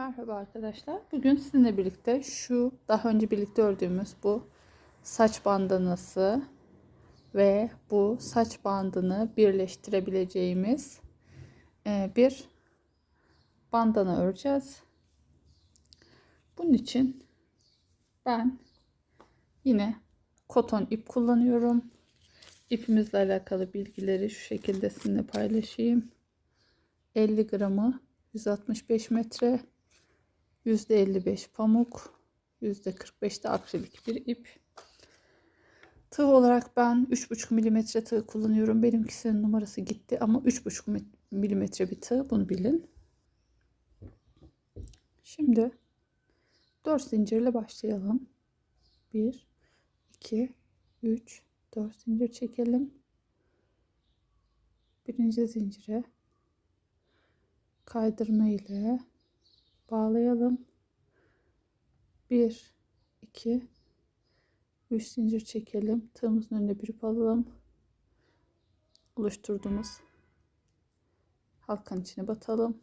Merhaba arkadaşlar. Bugün sizinle birlikte şu daha önce birlikte ördüğümüz bu saç bandanası ve bu saç bandını birleştirebileceğimiz bir bandana öreceğiz. Bunun için ben yine koton ip kullanıyorum. İpimizle alakalı bilgileri şu şekilde sizinle paylaşayım. 50 gramı 165 metre, %55 pamuk, %45 de akrilik bir ip. Tığ olarak ben 3,5 milimetre tığ kullanıyorum. Benimkisinin numarası gitti ama 3,5 milimetre bir tığ, bunu bilin. Şimdi 4 zincirle başlayalım. 1, 2, 3, 4 zincir çekelim. Birinci zincire kaydırma ile bağlayalım. 1, 2, 3 zincir çekelim. Tığımızın önüne bir ip alalım. Oluşturduğumuz halkanın içine batalım.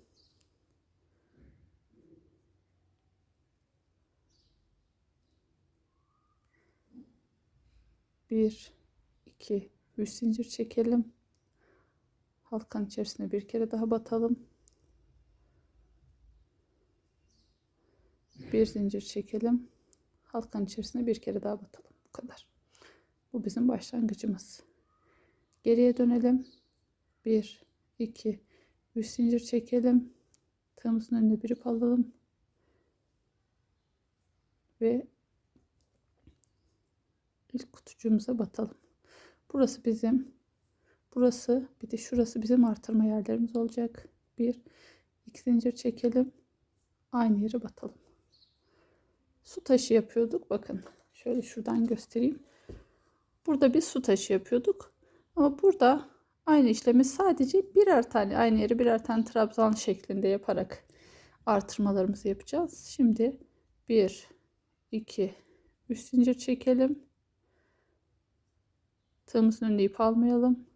Bir, iki, üç zincir çekelim. Halkanın içerisine bir kere daha batalım. Bir zincir çekelim. Halkanın içerisine bir kere daha batalım. Bu kadar. Bu bizim başlangıcımız. Geriye dönelim. 1, 2, 3 zincir çekelim. Tığımızın önüne bir ip alalım. Ve ilk kutucuğumuza batalım. Burası bizim, burası bir de şurası bizim artırma yerlerimiz olacak. 1, 2 zincir çekelim. Aynı yere batalım. Su taşı yapıyorduk. Bakın şöyle şuradan göstereyim. Burada bir su taşı yapıyorduk. Ama burada aynı işlemi sadece birer tane, aynı yere birer tane trabzan şeklinde yaparak artırmalarımızı yapacağız. Şimdi 1, 2, 3 zincir çekelim. Tığımızın önünde ip almayalım.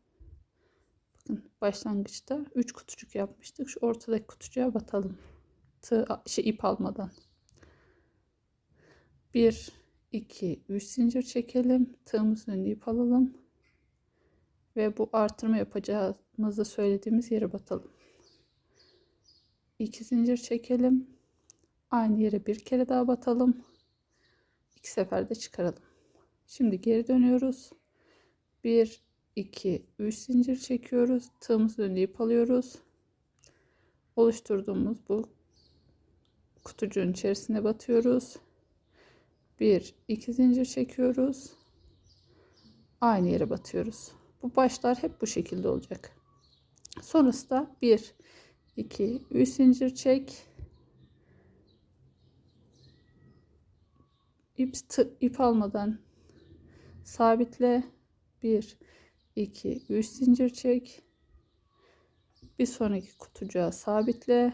Bakın başlangıçta 3 kutucuk yapmıştık. Şu ortadaki kutucuğa batalım. İp almadan. 1, 2, 3 zincir çekelim. Tığımızın önüne ip alalım. Ve bu artırma yapacağımızı söylediğimiz yere batalım. 2 zincir çekelim. Aynı yere bir kere daha batalım. 2 seferde çıkaralım. Şimdi geri dönüyoruz. 1, 2, 3 zincir çekiyoruz. Tığımızın önüne ip alıyoruz. Oluşturduğumuz bu kutucuğun içerisine batıyoruz. 1, 2 zincir çekiyoruz. Aynı yere batıyoruz. Bu başlar hep bu şekilde olacak. Sonrasında 1, 2, 3 zincir çek. İp almadan sabitle. 1, 2, 3 zincir çek. Bir sonraki kutucuğa sabitle.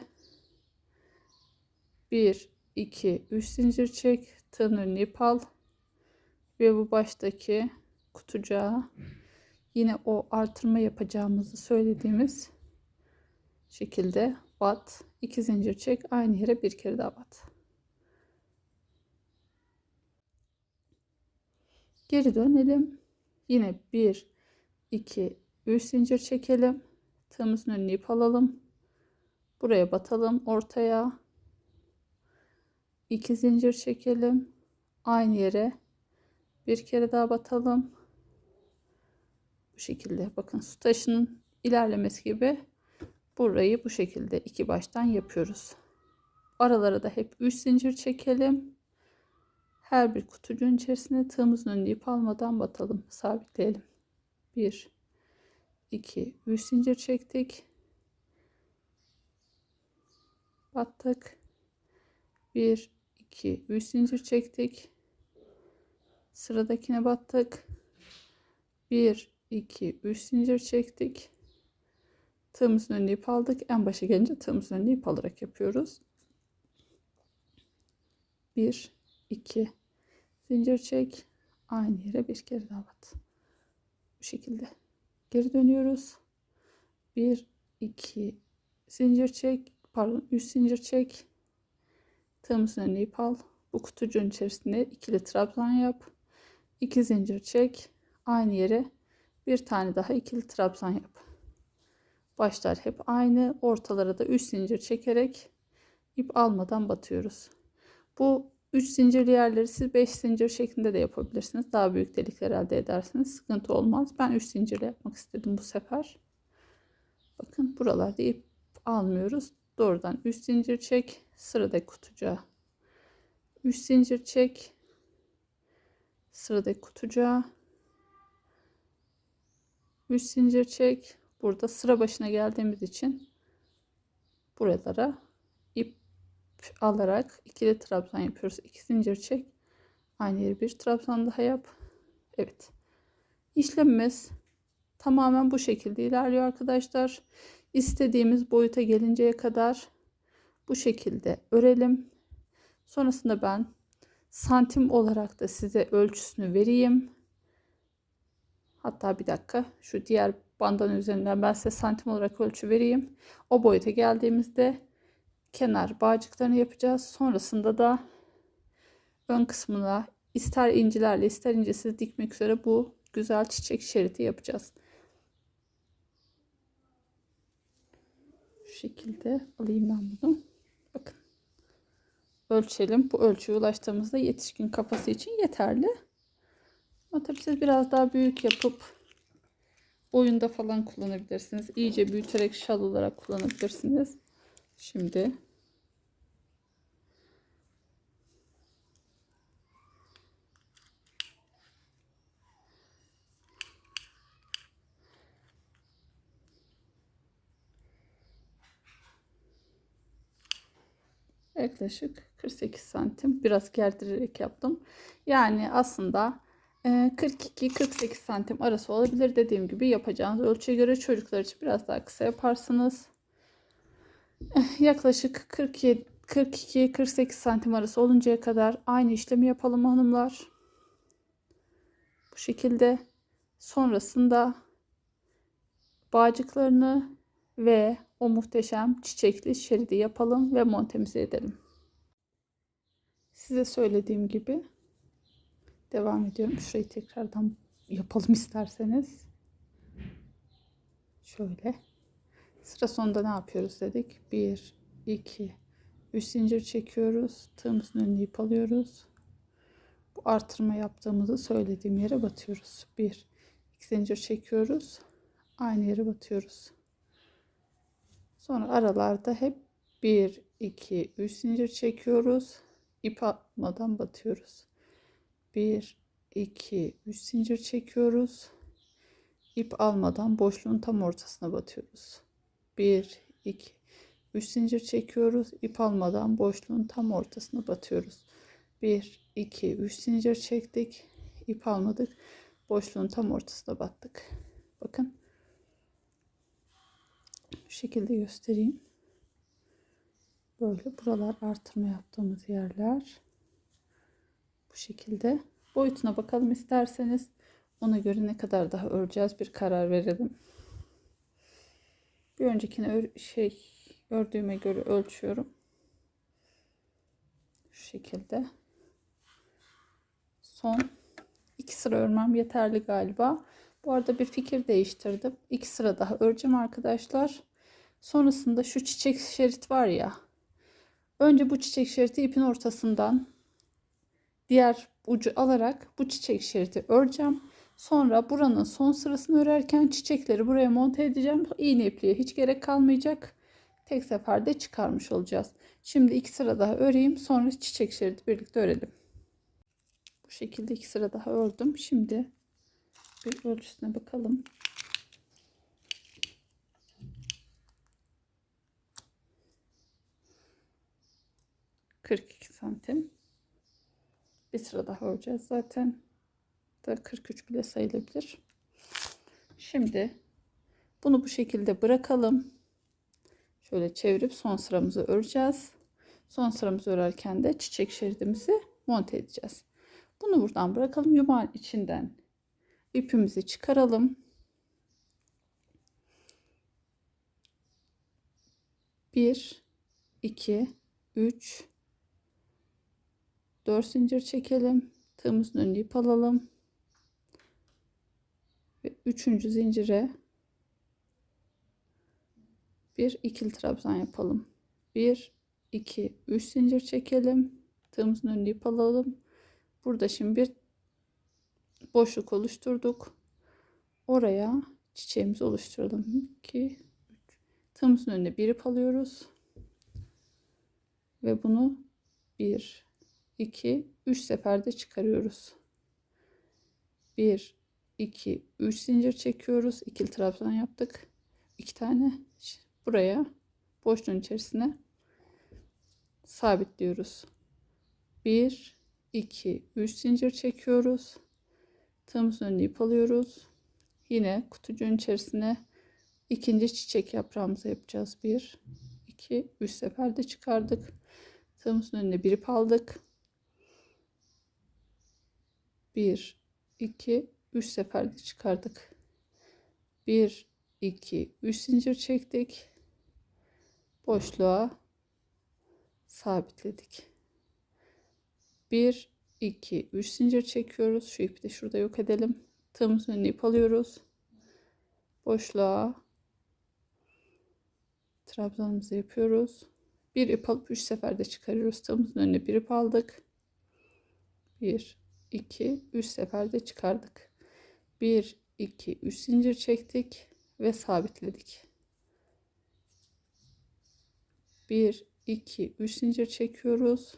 1, 2, 3 zincir çek. Tığın önüne ip al. Ve bu baştaki kutucuğa yine o artırma yapacağımızı söylediğimiz şekilde bat. 2 zincir çek. Aynı yere bir kere daha bat. Geri dönelim. Yine 1, 2, 3 zincir çekelim. Tığımızın önüne ip alalım. Buraya batalım. Ortaya 2 zincir çekelim. Aynı yere bir kere daha batalım. Bu şekilde bakın su taşının ilerlemesi gibi burayı bu şekilde iki baştan yapıyoruz. Aralara da hep 3 zincir çekelim. Her bir kutucuğun içerisine tığımızın önüne ip almadan batalım. Sabitleyelim. 1, 2, 3 zincir çektik. Battık. 1, 2, 3 zincir çektik. Sıradakine battık. 1, 2, 3 zincir çektik. Tığımızın önüne ip aldık. En başa gelince tığımızın önüne ip alarak yapıyoruz. 1, 2 zincir çek. Aynı yere bir kere daha bat. Bu şekilde. Geri dönüyoruz. 1, 2 zincir çek. Pardon, 3 zincir çek. Tığımızın önüne ip al. Bu kutucuğun içerisinde ikili trabzan yap. 2 zincir çek. Aynı yere bir tane daha ikili trabzan yap. Başlar hep aynı. Ortalara da 3 zincir çekerek ip almadan batıyoruz. Bu 3 zincirli yerleri siz 5 zincir şeklinde de yapabilirsiniz. Daha büyük delikler elde edersiniz. Sıkıntı olmaz. Ben 3 zincirle yapmak istedim bu sefer. Bakın buralarda ip almıyoruz. Doğrudan 3 zincir çek. Sıradaki kutucuğa 3 zincir çek. Sıradaki kutucuğa 3 zincir çek. Burada sıra başına geldiğimiz için buralara ip alarak ikili trabzan yapıyoruz. 2 zincir çek. Aynı yere bir trabzan daha yap. Evet. İşlemimiz tamamen bu şekilde ilerliyor arkadaşlar. İstediğimiz boyuta gelinceye kadar bu şekilde örelim. Sonrasında ben santim olarak da size ölçüsünü vereyim. Hatta bir dakika, şu diğer bandanın üzerinden ben size santim olarak ölçü vereyim. O boyuta geldiğimizde kenar bağcıklarını yapacağız. Sonrasında da ön kısmına ister incilerle ister incesiz dikmek üzere bu güzel çiçek şeridi yapacağız. Şu şekilde alayım ben bunu. Bakın. Ölçelim. Bu ölçüye ulaştığımızda yetişkin kafası için yeterli. Ama tabii siz biraz daha büyük yapıp boyunda falan kullanabilirsiniz. İyice büyüterek şal olarak kullanabilirsiniz. Şimdi yaklaşık 48 santim biraz gerdirerek yaptım. Yani aslında 42-48 santim arası olabilir. Dediğim gibi yapacağınız ölçüye göre çocuklar için biraz daha kısa yaparsınız. Yaklaşık 42-48 santim arası oluncaya kadar aynı işlemi yapalım hanımlar. Bu şekilde sonrasında bağcıklarını ve o muhteşem çiçekli şeridi yapalım ve montemize edelim. Size söylediğim gibi devam ediyorum. Şurayı tekrardan yapalım isterseniz. Şöyle. Sıra sonunda ne yapıyoruz dedik? 1, 2, 3 zincir çekiyoruz. Tığımızın önüne ip alıyoruz. Bu artırma yaptığımızı söylediğim yere batıyoruz. 1, 2 zincir çekiyoruz. Aynı yere batıyoruz. Sonra aralarda hep 1, 2, 3 zincir çekiyoruz. İp atmadan batıyoruz. 1, 2, 3 zincir çekiyoruz. İp almadan boşluğun tam ortasına batıyoruz. 1, 2, 3 zincir çekiyoruz. İp almadan boşluğun tam ortasına batıyoruz. 1, 2, 3 zincir çektik. İp almadık. Boşluğun tam ortasına battık. Bakın. Bu şekilde göstereyim. Böyle buralar artırma yaptığımız yerler. Bu şekilde. Boyutuna bakalım isterseniz. Ona göre ne kadar daha öreceğiz bir karar verelim. Bir öncekine ördüğüme göre ölçüyorum. Şu şekilde. Son 2 sıra örmem yeterli galiba. Bu arada bir fikir değiştirdim. 2 sıra daha öreceğim arkadaşlar. Sonrasında şu çiçek şerit var ya. Önce bu çiçek şeridi ipin ortasından diğer ucu alarak bu çiçek şeridi öreceğim. Sonra buranın son sırasını örerken çiçekleri buraya monte edeceğim. İğne ipliğe hiç gerek kalmayacak. Tek seferde çıkarmış olacağız. Şimdi 2 sıra daha öreyim. Sonra çiçek şeridi birlikte örelim. Bu şekilde 2 sıra daha ördüm. Şimdi bir ölçüsüne bakalım. ...42 santim. Bir sıra daha öreceğiz zaten. Da 43 bile sayılabilir. Şimdi bunu bu şekilde bırakalım. Şöyle çevirip son sıramızı öreceğiz. Son sıramızı örerken de çiçek şeridimizi monte edeceğiz. Bunu buradan bırakalım. Yumağın içinden ipimizi çıkaralım. 1, 2, 3, 4 zincir çekelim. Tığımızın önüne ip alalım. Ve 3. zincire bir ikili trabzan yapalım. 1 2 3 zincir çekelim. Tığımızın önüne ip alalım. Burada şimdi bir boşluk oluşturduk. Oraya çiçeğimizi oluşturalım. 2 3. Tığımızın önüne bir ip alıyoruz. Ve bunu 1 2 3 seferde çıkarıyoruz. 1 2 3 zincir çekiyoruz. İkili trabzan yaptık. 2 tane buraya boşluğun içerisine sabitliyoruz. 1 2 3 zincir çekiyoruz. Tığımızın önüne ip alıyoruz. Yine kutucuğun içerisine ikinci çiçek yaprağımızı yapacağız. 1 2 3 seferde çıkardık. Tığımızın önüne bir ip aldık. 1 2 3 seferde çıkardık. 1 2 3 zincir çektik. Boşluğa sabitledik. 1 2 3 zincir çekiyoruz. Şu ipi de şurada yok edelim. Tığımızın önüne ip alıyoruz. Boşluğa trabzanımızı yapıyoruz. Bir ip alıp 3 seferde çıkarıyoruz. Tığımızın önüne bir ip aldık. 1 2 3 seferde çıkardık. 1 2 3 zincir çektik ve sabitledik. 1 2 3 zincir çekiyoruz.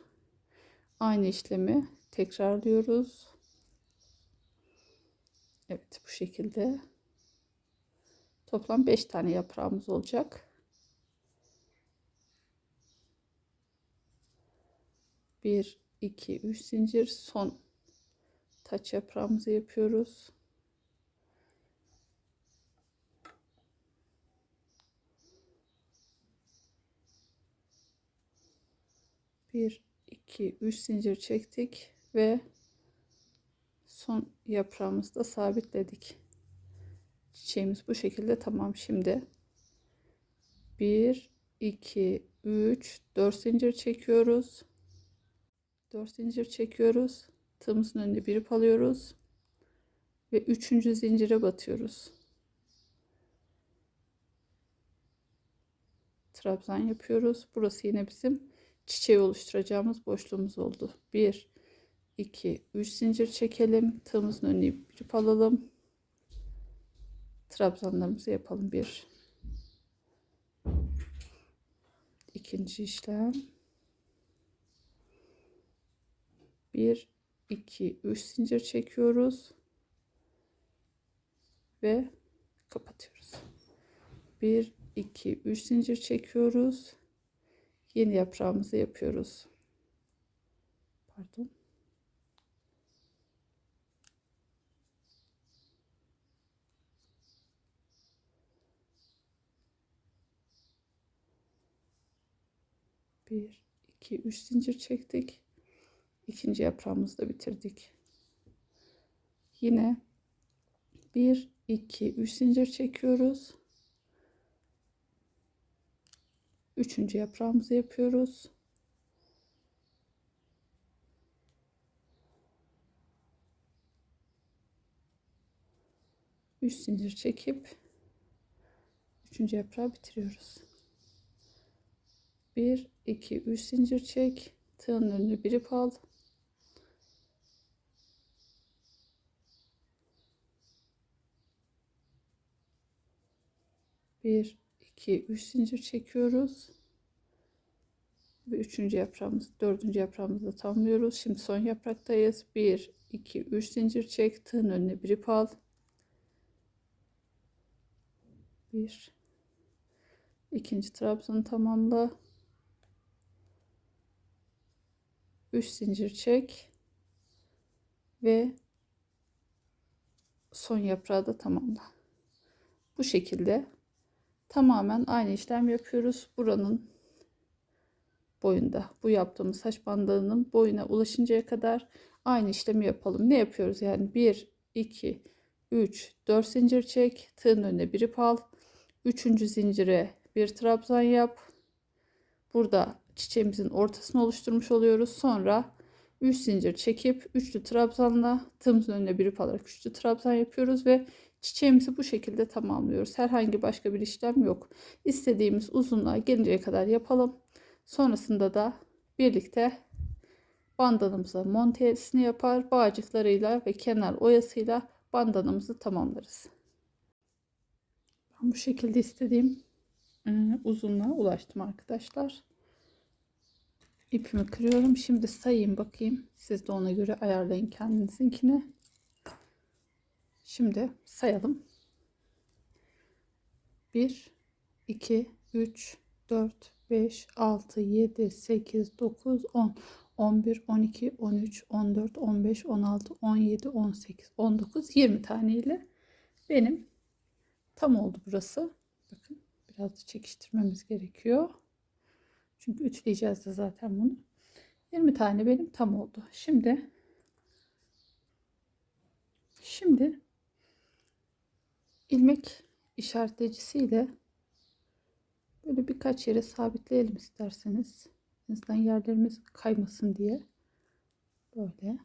Aynı işlemi tekrarlıyoruz. Evet, bu şekilde toplam 5 tane yaprağımız olacak. 1 2 3 zincir, son taç yaprağımızı yapıyoruz. Bir 2 3 zincir çektik ve son yaprağımızı da sabitledik. Çiçeğimiz bu şekilde tamam. Şimdi 1 2 3 4 zincir çekiyoruz. 4 zincir çekiyoruz. Tığımızın önünde bir ip alıyoruz ve 3. zincire batıyoruz. Trabzan yapıyoruz. Burası yine bizim çiçeği oluşturacağımız boşluğumuz oldu. 1 2 3 zincir çekelim. Tığımızın önüne bir ip alalım. Trabzanlarımızı yapalım. 1 ikinci işlem, 1 2 3 zincir çekiyoruz ve kapatıyoruz. 1 2 3 zincir çekiyoruz. Yeni yaprağımızı yapıyoruz. Pardon. Bir, iki, üç zincir çektik. İkinci yaprağımızı da bitirdik. Yine 1 2 3 zincir çekiyoruz. Üçüncü yaprağımızı yapıyoruz. Üç zincir çekip üçüncü yaprağı bitiriyoruz. 1 2 3 zincir çek, tığın önüne bir ip al. Bir 2 3 zincir çekiyoruz ve üçüncü yaprağımız, dördüncü yaprağımızı da tamamlıyoruz. Şimdi son yapraktayız. 1 2 3 zincir çek, tığın önüne bir ip al. 1 ikinci trabzanı tamamla. 3 zincir çek ve son yaprağı da tamamla. Bu şekilde tamamen aynı işlem yapıyoruz. Buranın boyunda, bu yaptığımız saç bandının boyuna ulaşıncaya kadar aynı işlemi yapalım. Ne yapıyoruz? Yani 1 2 3 4 zincir çek, tığın önüne bir ip al. 3. zincire bir trabzan yap. Burada çiçeğimizin ortasını oluşturmuş oluyoruz. Sonra 3 zincir çekip üçlü trabzanla tığımızın önüne bir ip alarak üçlü trabzan yapıyoruz ve çiçeğimizi bu şekilde tamamlıyoruz. Herhangi başka bir işlem yok. İstediğimiz uzunluğa gelinceye kadar yapalım. Sonrasında da birlikte bandanamıza montesini yapar, bağcıklarıyla ve kenar oyasıyla bandanamızı tamamlarız. Ben bu şekilde istediğim uzunluğa ulaştım arkadaşlar. İpimi kırıyorum. Şimdi sayayım bakayım. Siz de ona göre ayarlayın kendinizinkini. Şimdi sayalım. 1, 2, 3, 4, 5, 6, 7, 8, 9, 10, 11, 12, 13, 14, 15, 16, 17, 18, 19, 20 tane ile benim tam oldu burası. Bakın biraz da çekiştirmemiz gerekiyor. Çünkü ütüleyeceğiz de zaten bunu. 20 tane benim tam oldu. Şimdi ilmek işaretleyicisiyle böyle birkaç yere sabitleyelim isterseniz. En azından yerlerimiz kaymasın diye. Böyle.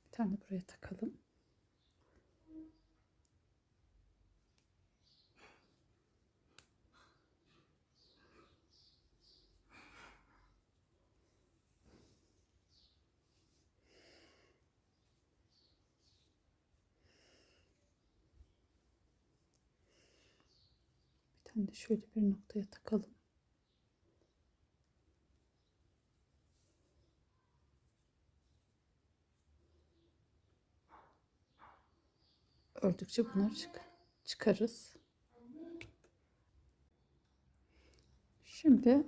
Bir tane buraya takalım. Bir tane de şöyle bir noktaya takalım. Ördükçe bunları çıkarız. Şimdi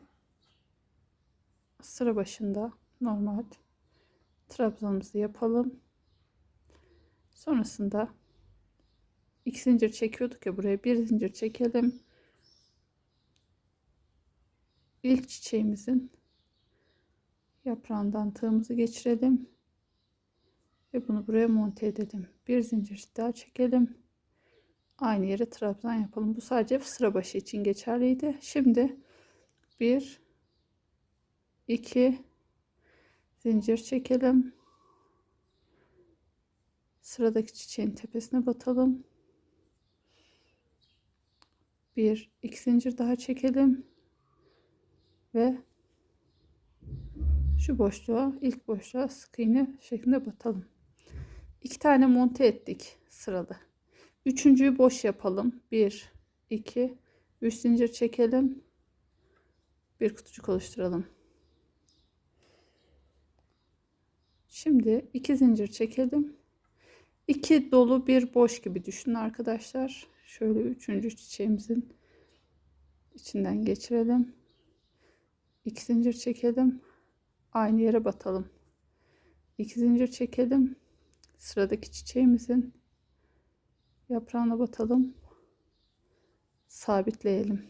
sıra başında normal trabzanımızı yapalım. Sonrasında 2 zincir çekiyorduk ya, buraya bir zincir çekelim. İlk çiçeğimizin yaprağından tığımızı geçirelim ve bunu buraya monte edelim. Bir zincir daha çekelim. Aynı yere trabzan yapalım. Bu sadece sıra başı için geçerliydi. Şimdi 1, 2 zincir çekelim. Sıradaki çiçeğin tepesine batalım. 1, 2 zincir daha çekelim ve şu boşluğa, ilk boşluğa sık iğne şeklinde batalım. 2 tane monte ettik sıralı. Üçüncüyü boş yapalım. 1, 2, 3 zincir çekelim. Bir kutucuk oluşturalım. Şimdi 2 zincir çekelim. 2 dolu bir boş gibi düşünün arkadaşlar. Şöyle üçüncü çiçeğimizin içinden geçirelim. 2 zincir çekelim. Aynı yere batalım. 2 zincir çekelim. Sıradaki çiçeğimizin yaprağına batalım. Sabitleyelim.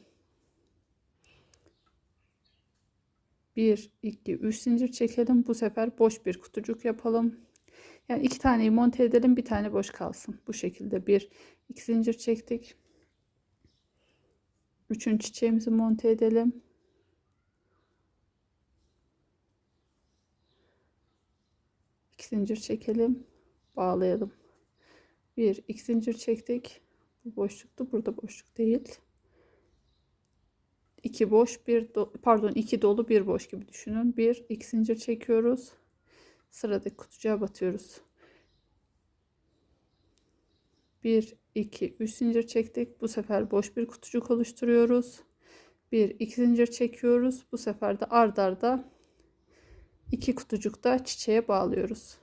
1, 2, 3 zincir çekelim. Bu sefer boş bir kutucuk yapalım. Yani 2 taneyi monte edelim. Bir tane boş kalsın. Bu şekilde 1, 2 zincir çektik. Üçüncü çiçeğimizi monte edelim. İki zincir çekelim. Bağlayalım. 1, 2 zincir çektik. Bu boşluktu. Burada boşluk değil. 2 boş, pardon 2 dolu, bir boş gibi düşünün. 1, 2 zincir çekiyoruz. Sıradaki kutucuğa batıyoruz. 1, 2, 3 zincir çektik. Bu sefer boş bir kutucuk oluşturuyoruz. 1, 2 zincir çekiyoruz. Bu sefer de ard arda 2 kutucuk da çiçeğe bağlıyoruz.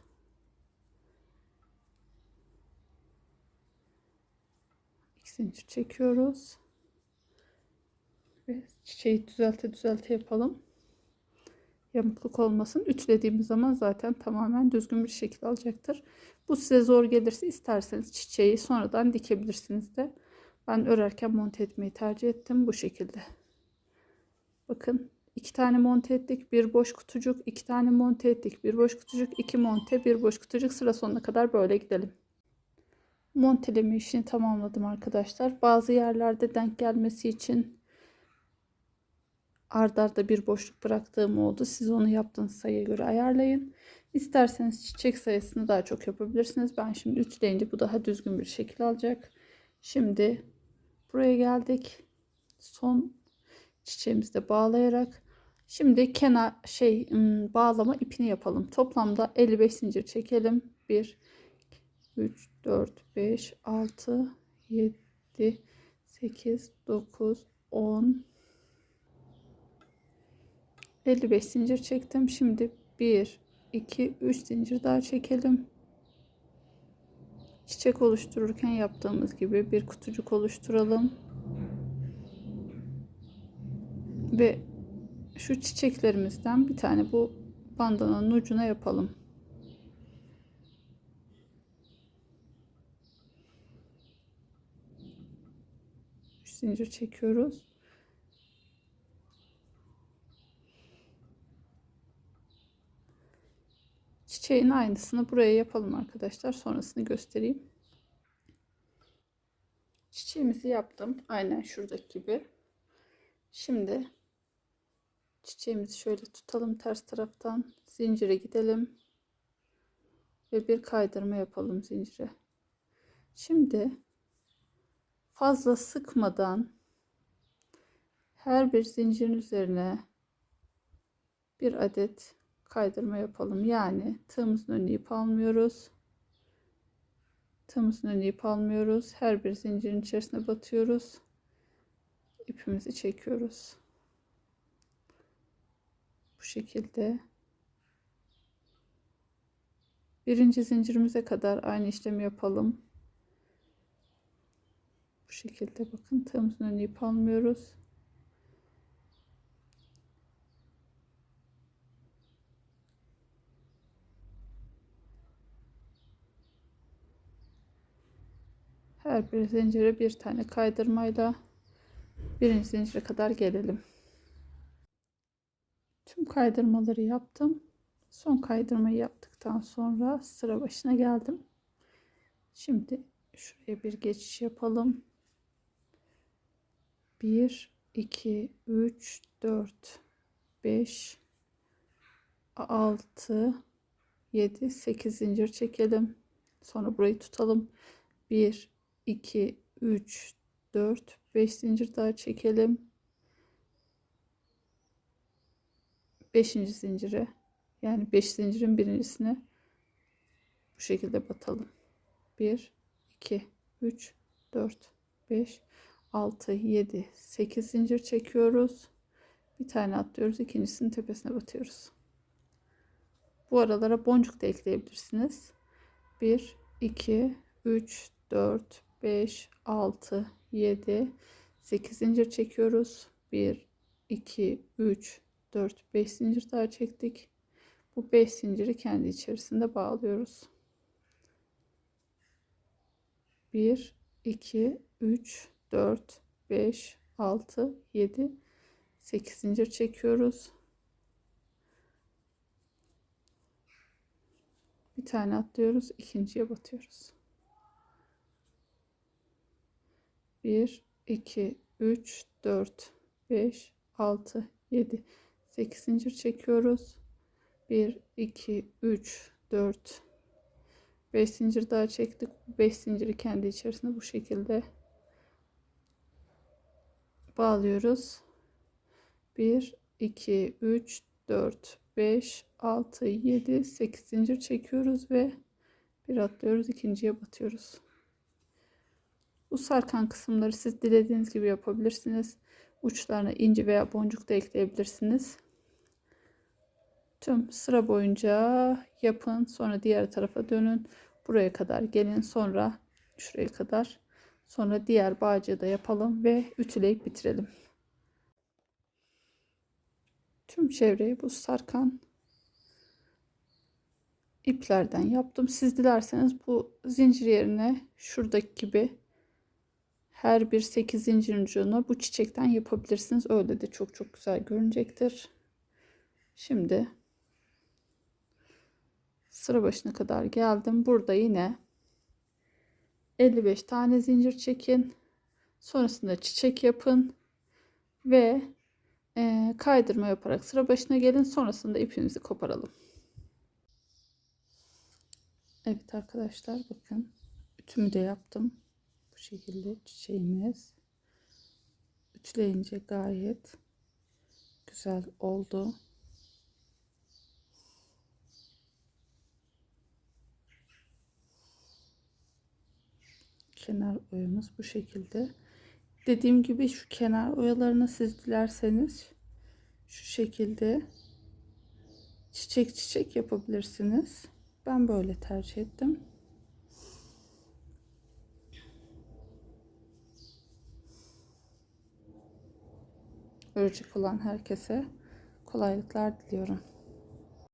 Zincir çekiyoruz ve çiçeği düzelte yapalım. Yamukluk olmasın. Ütülediğimiz zaman zaten tamamen düzgün bir şekil alacaktır. Bu size zor gelirse isterseniz çiçeği sonradan dikebilirsiniz de. Ben örerken monte etmeyi tercih ettim bu şekilde. Bakın 2 tane monte ettik, bir boş kutucuk, 2 tane monte ettik, bir boş kutucuk, 2 monte, bir boş kutucuk, sıra sonuna kadar böyle gidelim. monteleme işini tamamladım arkadaşlar. Bazı yerlerde denk gelmesi için arda arda bir boşluk bıraktığım oldu. Siz onu yaptığınız sayıya göre ayarlayın. İsterseniz çiçek sayısını daha çok yapabilirsiniz. Ben şimdi ütüleyince bu daha düzgün bir şekil alacak. Şimdi buraya geldik. Son çiçeğimizi de bağlayarak şimdi kenar bağlama ipini yapalım. Toplamda 55 zincir çekelim. 1 3 4 5 6 7 8 9 10 55 zincir çektim. Şimdi 1 2 3 zincir daha çekelim. Çiçek oluştururken yaptığımız gibi bir kutucuk oluşturalım. Ve şu çiçeklerimizden bir tane bu bandananın ucuna yapalım. Üç zincir çekiyoruz. Çiçeğin aynısını buraya yapalım arkadaşlar. Sonrasını göstereyim. Çiçeğimizi yaptım. Aynen şuradaki gibi. Şimdi çiçeğimizi şöyle tutalım ters taraftan. Zincire gidelim. Ve bir kaydırma yapalım zincire. Şimdi fazla sıkmadan her bir zincirin üzerine bir adet kaydırma yapalım. Yani tığımızın önüne ip almıyoruz. Tığımızın önüne ip almıyoruz. Her bir zincirin içerisine batıyoruz. İpimizi çekiyoruz. Bu şekilde. Birinci zincirimize kadar aynı işlemi yapalım. Bu şekilde bakın tığımızın önüne ip almıyoruz. Her bir zincire bir tane kaydırmayla birinci zincire kadar gelelim. Tüm kaydırmaları yaptım. Son kaydırmayı yaptıktan sonra sıra başına geldim. Şimdi şuraya bir geçiş yapalım. 1 2 3 4 5 6 7 8 zincir çekelim. Sonra burayı tutalım. 1 2 3 4 5 zincir daha çekelim. 5. zincire, yani 5 zincirin birincisine bu şekilde batalım. 1 2 3 4 5 6 7 8 zincir çekiyoruz. Bir tane atlıyoruz. İkincisinin tepesine batıyoruz. Bu aralara boncuk da ekleyebilirsiniz. 1 2 3 4 5 6 7 8 zincir çekiyoruz. 1 2 3 4 5 zincir daha çektik. Bu 5 zinciri kendi içerisinde bağlıyoruz. 1 2 3 4 5 6 7 8 zincir çekiyoruz. Bir tane atlıyoruz, ikinciye batıyoruz. 1 2 3 4 5 6 7 8 zincir çekiyoruz. 1 2 3 4 5 zincir daha çektik. 5 zinciri kendi içerisinde bu şekilde bağlıyoruz. 1 2 3 4 5 6 7 8 zincir çekiyoruz ve bir atlıyoruz, ikinciye batıyoruz. Bu sarkan kısımları siz dilediğiniz gibi yapabilirsiniz. Uçlarına inci veya boncuk da ekleyebilirsiniz. Tüm sıra boyunca yapın. Sonra diğer tarafa dönün. Buraya kadar gelin. Sonra şuraya kadar. Sonra diğer bağcığı da yapalım ve ütüleyip bitirelim. Tüm çevreyi bu sarkan iplerden yaptım. Siz dilerseniz bu zincir yerine şuradaki gibi her bir 8 zincirin ucunu bu çiçekten yapabilirsiniz. Öyle de çok çok güzel görünecektir. Şimdi sıra başına kadar geldim. Burada yine 55 tane zincir çekin. Sonrasında çiçek yapın ve kaydırma yaparak sıra başına gelin. Sonrasında ipimizi koparalım. Evet arkadaşlar, bakın ütümü de yaptım. Bu şekilde çiçeğimiz ütüleyince gayet güzel oldu. Kenar oyamız bu şekilde. Dediğim gibi şu kenar oyalarını siz dilerseniz şu şekilde çiçek çiçek yapabilirsiniz. Ben böyle tercih ettim. Örecek olan herkese kolaylıklar diliyorum.